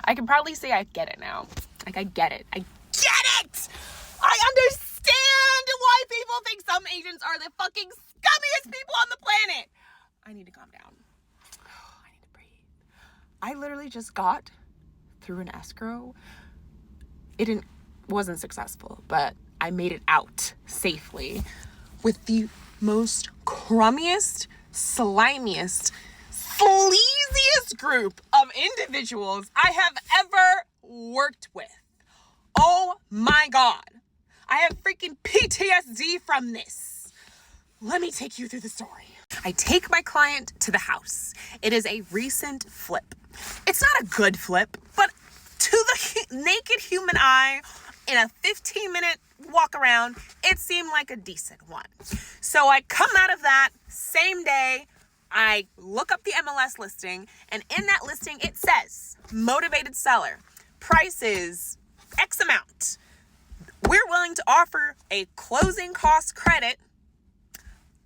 I can probably say I get it now. Like, I get it. I get it! I understand why people think some agents are the fucking scummiest people on the planet. I need to calm down. I need to breathe. I literally just got through an escrow. It wasn't successful, but I made it out safely with the most crummiest, slimiest, sleaziest group of individuals I have ever worked with. Oh my God. I have freaking PTSD from this. Let me take you through the story. I take my client to the house. It is a recent flip. It's not a good flip, but to the naked human eye, in a 15-minute walk around, it seemed like a decent one. So I come out of that same day. I look up the MLS listing, and in that listing, it says, motivated seller, price is X amount. We're willing to offer a closing cost credit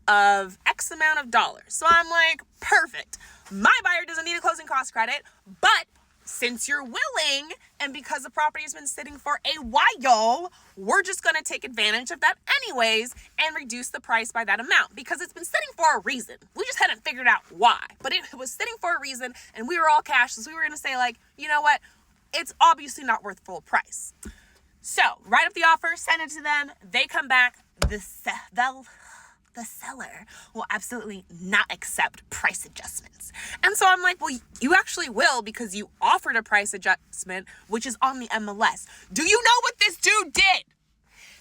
of X amount of dollars. So I'm like, perfect. My buyer doesn't need a closing cost credit, but since you're willing, and because the property has been sitting for a while, we're just going to take advantage of that anyways and reduce the price by that amount because it's been sitting for a reason. We just hadn't figured out why, but it was sitting for a reason, and we were all cash, so we were going to say, like, you know what? It's obviously not worth full price. So write up the offer, send it to them. They come back. The seller will absolutely not accept price adjustments. And so I'm like, well, you actually will because you offered a price adjustment, which is on the MLS. Do you know what this dude did?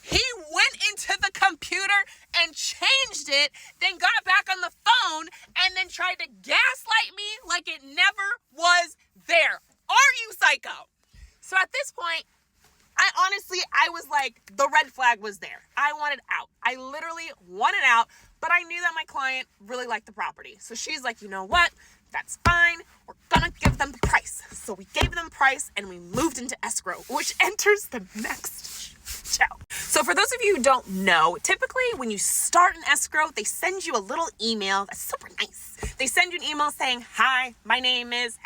He went into the computer and changed it, then got back on the phone and then tried to gaslight me like it never was there. Are you psycho? So at this point, I was like, the red flag was there. I wanted out. I literally wanted out, but I knew that my client really liked the property. So she's like, you know what? That's fine. We're gonna give them the price. So we gave them price and we moved into escrow, which enters the next show. So for those of you who don't know, typically when you start an escrow, they send you a little email that's super nice. They send you an email saying, hi, my name is,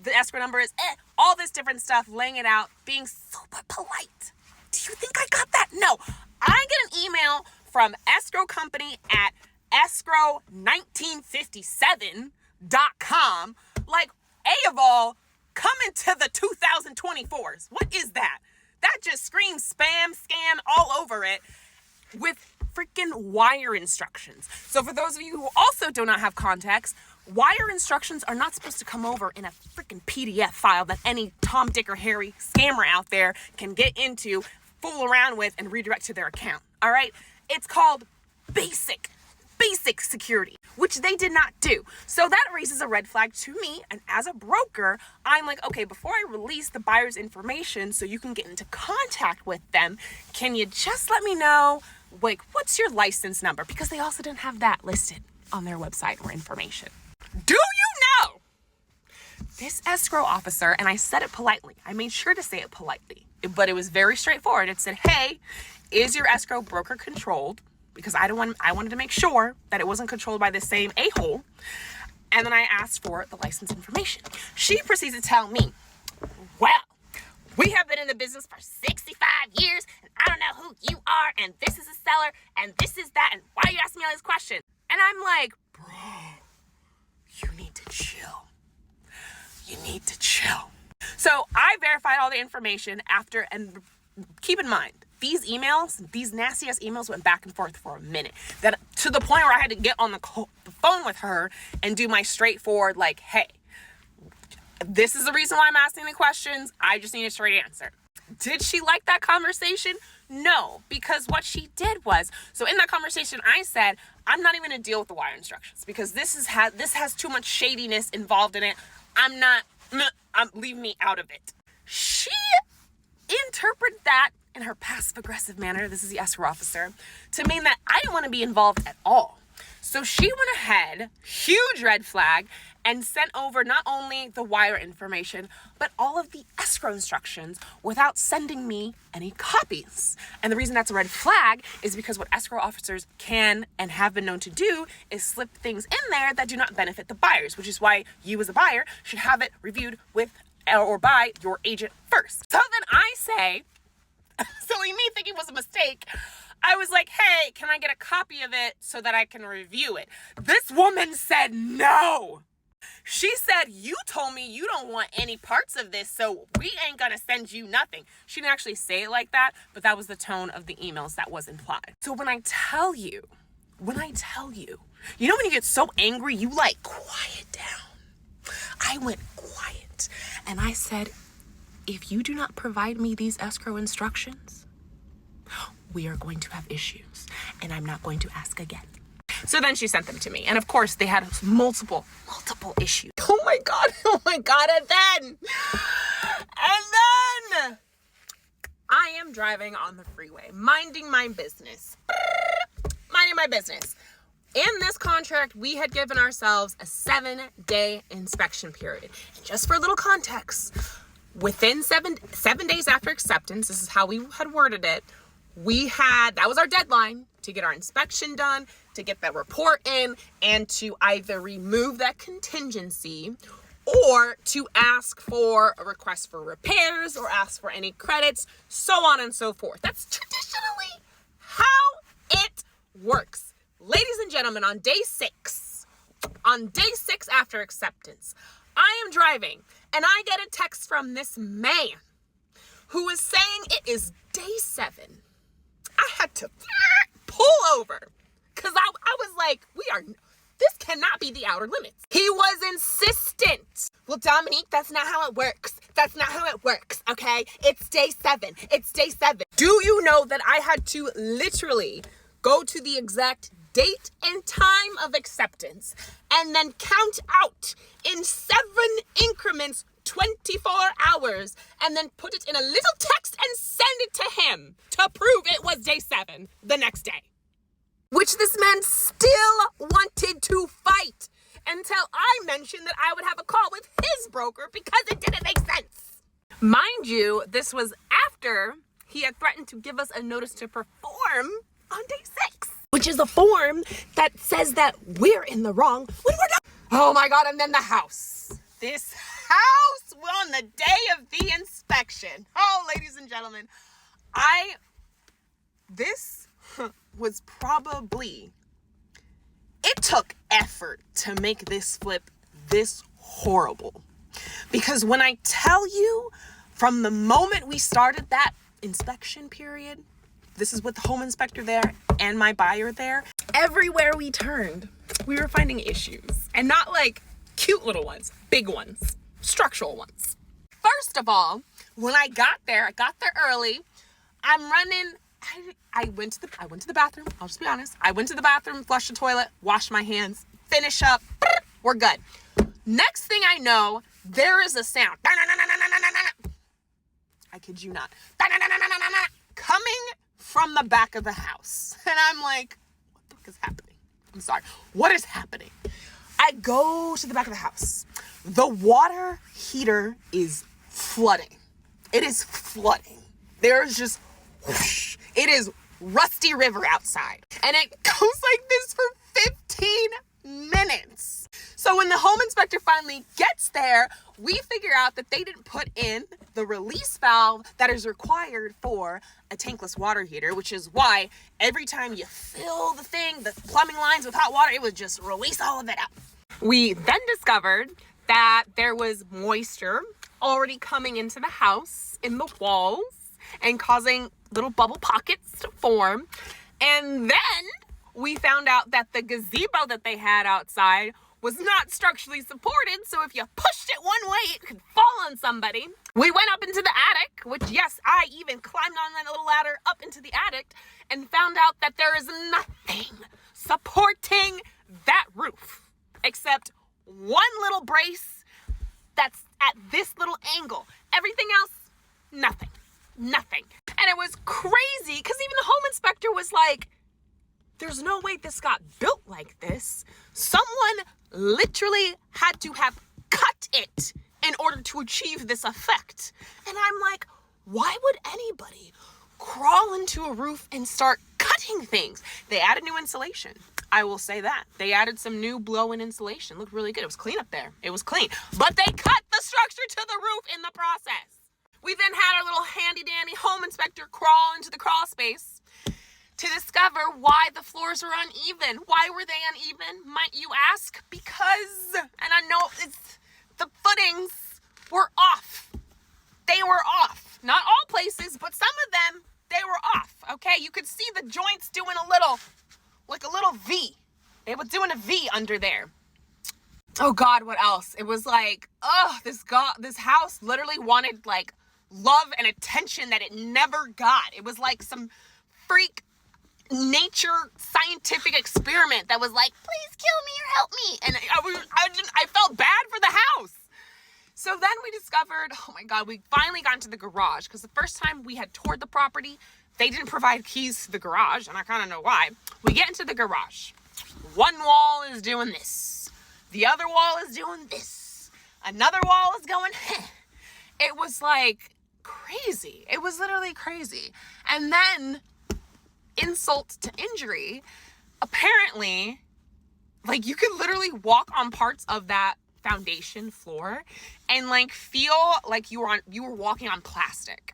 the escrow number is, all this different stuff, laying it out, being super polite. Do you think I got that? No. I get an email from escrow company at escrow1957.com. Like, A of all, coming to the 2024s. What is that? That just screams spam, scam all over it with freaking wire instructions. So for those of you who also do not have context, wire instructions are not supposed to come over in a freaking PDF file that any Tom, Dick, or Harry scammer out there can get into, fool around with, and redirect to their account. All right? It's called basic security, which they did not do. So that raises a red flag to me. And as a broker, I'm like, okay, before I release the buyer's information so you can get into contact with them, can you just let me know, like, what's your license number? Because they also didn't have that listed on their website or information. Do you know this escrow officer, and I said it politely, I made sure to say it politely, but it was very straightforward. It said, hey, is your escrow broker controlled? Because I wanted to make sure that it wasn't controlled by the same a-hole. And then I asked for the license information. She proceeds to tell me, well, we have been in the business for 65 years, and I don't know who you are, and this is a seller, and this is that, and why are you asking me all these questions? And I'm like, bro, you need to chill. You need to chill. So I verified all the information after, and keep in mind, these emails, these nasty ass emails went back and forth for a minute. That to the point where I had to get on the phone with her and do my straightforward, like, hey, this is the reason why I'm asking the questions. I just need a straight answer. Did she like that conversation? No, because what she did was, so in that conversation, I said, I'm not even gonna deal with the wire instructions because this has too much shadiness involved in it. Leave me out of it. She interpreted that in her passive aggressive manner, this is the escrow officer, to mean that I didn't want to be involved at all. So she went ahead, huge red flag, and sent over not only the wire information, but all of the escrow instructions without sending me any copies. And the reason that's a red flag is because what escrow officers can and have been known to do is slip things in there that do not benefit the buyers, which is why you as a buyer should have it reviewed with or by your agent first. So then I say, silly me thinking it was a mistake, I was like, hey, can I get a copy of it so that I can review it? This woman said no. She said, you told me you don't want any parts of this, so we ain't gonna send you nothing. She didn't actually say it like that, but that was the tone of the emails that was implied. So when I tell you, you know when you get so angry, you like quiet down. I went quiet and I said, if you do not provide me these escrow instructions, we are going to have issues and I'm not going to ask again. So then she sent them to me. And of course they had multiple issues. Oh my God. And then I am driving on the freeway, minding my business. In this contract, we had given ourselves a 7-day inspection period. And just for a little context, within 7 days after acceptance, this is how we had worded it, that was our deadline to get our inspection done, to get that report in, and to either remove that contingency or to ask for a request for repairs or ask for any credits, so on and so forth. That's traditionally how it works. Ladies and gentlemen, on day six after acceptance, I am driving and I get a text from this man who is saying it is day 7. I had to pull over because I was like, this cannot be the outer limits. He was insistent. Well, Dominique, that's not how it works. Okay? It's day 7. Do you know that I had to literally go to the exact date and time of acceptance and then count out in 7 increments 24 hours and then put it in a little text and send it to him to prove it was day 7 the next day? Which this man still wanted to fight until I mentioned that I would have a call with his broker because it didn't make sense. Mind you, this was after he had threatened to give us a notice to perform on day 6, which is a form that says that we're in the wrong when we're not. Oh my God, and then the house. This house on the day of the inspection. Oh, ladies and gentlemen, this was probably, it took effort to make this flip this horrible. Because when I tell you, from the moment we started that inspection period, this is with the home inspector there and my buyer there, everywhere we turned, we were finding issues. And not like cute little ones, big ones, structural ones. First of all, when I got there early, I'm running, I went to the bathroom, I'll just be honest. I went to the bathroom, flushed the toilet, washed my hands, finish up, we're good. Next thing I know, there is a sound. I kid you not. Coming from the back of the house. And I'm like, what the fuck is happening? I'm sorry. What is happening? I go to the back of the house. The water heater is flooding. It is flooding. There's just whoosh. It is Rusty River outside. And it goes like this for 15 minutes. So when the home inspector finally gets there, we figure out that they didn't put in the release valve that is required for a tankless water heater, which is why every time you fill the plumbing lines with hot water, it would just release all of it out. We then discovered that there was moisture already coming into the house in the walls and causing little bubble pockets to form. And then we found out that the gazebo that they had outside was not structurally supported, so if you pushed it one way, it could fall on somebody. We went up into the attic, which yes, I even climbed on that little ladder up into the attic and found out that there is nothing supporting that roof except one little brace that's at this little angle. Everything else, nothing. And it was crazy because even the home inspector was like, There's no way this got built like this. Someone literally had to have cut it in order to achieve this effect. And I'm like, why would anybody crawl into a roof and start cutting things? They added new insulation. I will say that. They added some new blow-in insulation. Looked really good. It was clean up there. It was clean. But they cut the structure to the roof in the process. We then had our little handy-dandy home inspector crawl into the crawl space to discover why the floors were uneven. Why were they uneven, might you ask? Because, and I know it's, the footings were off. They were off. Not all places, but some of them, they were off, okay? You could see the joints doing a little V. They were doing a V under there. Oh God, what else? It was like, this house literally wanted like love and attention that it never got. It was like some freak nature scientific experiment that was like, please kill me or help me. And I felt bad for the house. So then we discovered, oh my God, we finally got into the garage, because the first time we had toured the property, they didn't provide keys to the garage, and I kind of know why. We get into the garage. One wall is doing this. The other wall is doing this. Another wall is going, heh. It was like crazy. It was literally crazy. And then, insult to injury, apparently, like, you could literally walk on parts of that foundation floor and like feel like you were walking on plastic.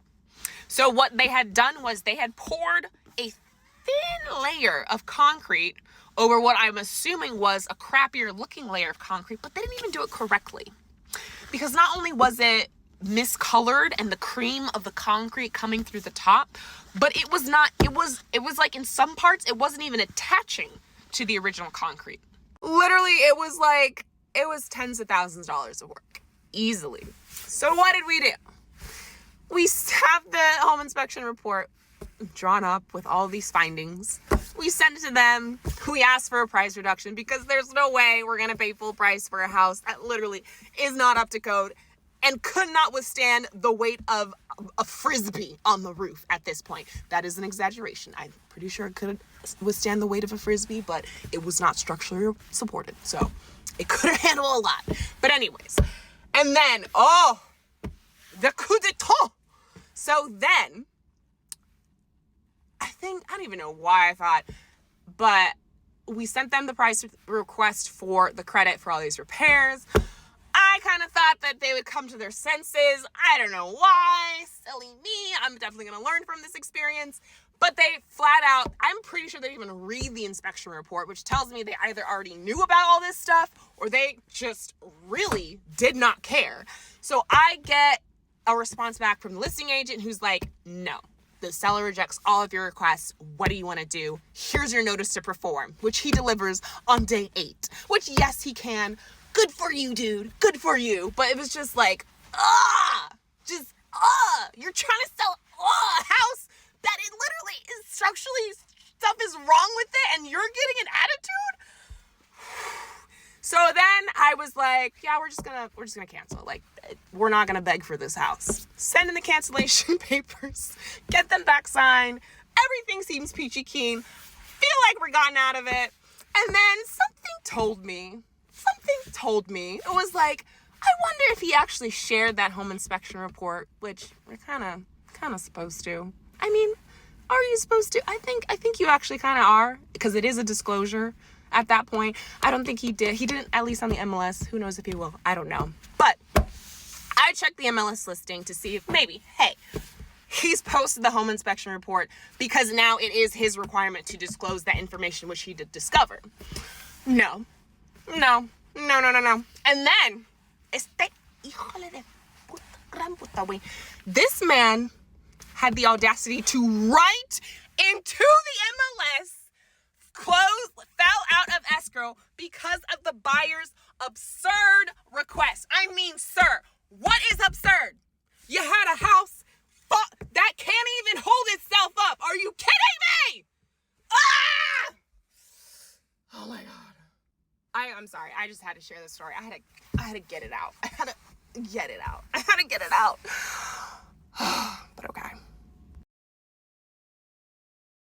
So what they had done was they had poured a thin layer of concrete over what I'm assuming was a crappier looking layer of concrete, but they didn't even do it correctly. Because not only was it miscolored and the cream of the concrete coming through the top, but it was like in some parts it wasn't even attaching to the original concrete. Literally, it was tens of thousands of dollars of work. Easily. So what did we do? We have the home inspection report drawn up with all these findings. We sent it to them. We asked for a price reduction because there's no way we're going to pay full price for a house that literally is not up to code and could not withstand the weight of a frisbee on the roof at this point. That is an exaggeration. I'm pretty sure it could withstand the weight of a frisbee, but it was not structurally supported. So it could have handled a lot. But anyways, and then, the coup d'etat. So then, I don't even know why I thought, but we sent them the price request for the credit for all these repairs. I kind of thought that they would come to their senses. I don't know why. Silly me. I'm definitely going to learn from this experience. But they flat out, I'm pretty sure they didn't even read the inspection report, which tells me they either already knew about all this stuff or they just really did not care. So I get a response back from the listing agent who's like, no, the seller rejects all of your requests. What do you want to do? Here's your notice to perform, which he delivers on day 8, which yes, he can. Good for you, dude. Good for you. But it was just like, you're trying to sell a house that it literally is structurally stuff is wrong with it and you're getting an attitude. So then I was like, yeah, we're just gonna cancel. Like, we're not gonna beg for this house. Send in the cancellation papers, get them back signed. Everything seems peachy keen. Feel like we're gotten out of it. And then something told me, it was like, I wonder if he actually shared that home inspection report, which we're kind of supposed to. I mean, are you supposed to? I think you actually kind of are, because it is a disclosure at that point. I don't think he did. He didn't, at least on the MLS. Who knows if he will? I don't know. But I checked the MLS listing to see if maybe, hey, he's posted the home inspection report because now it is his requirement to disclose that information, which he did discover. No. And then, this man had the audacity to write into the MLS, fell out of escrow because of the buyer's absurd request. I mean, sir, what is absurd? You had a house that can't even hold itself up. Are you kidding me? Ah! Oh my God. I'm sorry. I just had to share this story. I had to get it out. I had to get it out. But okay.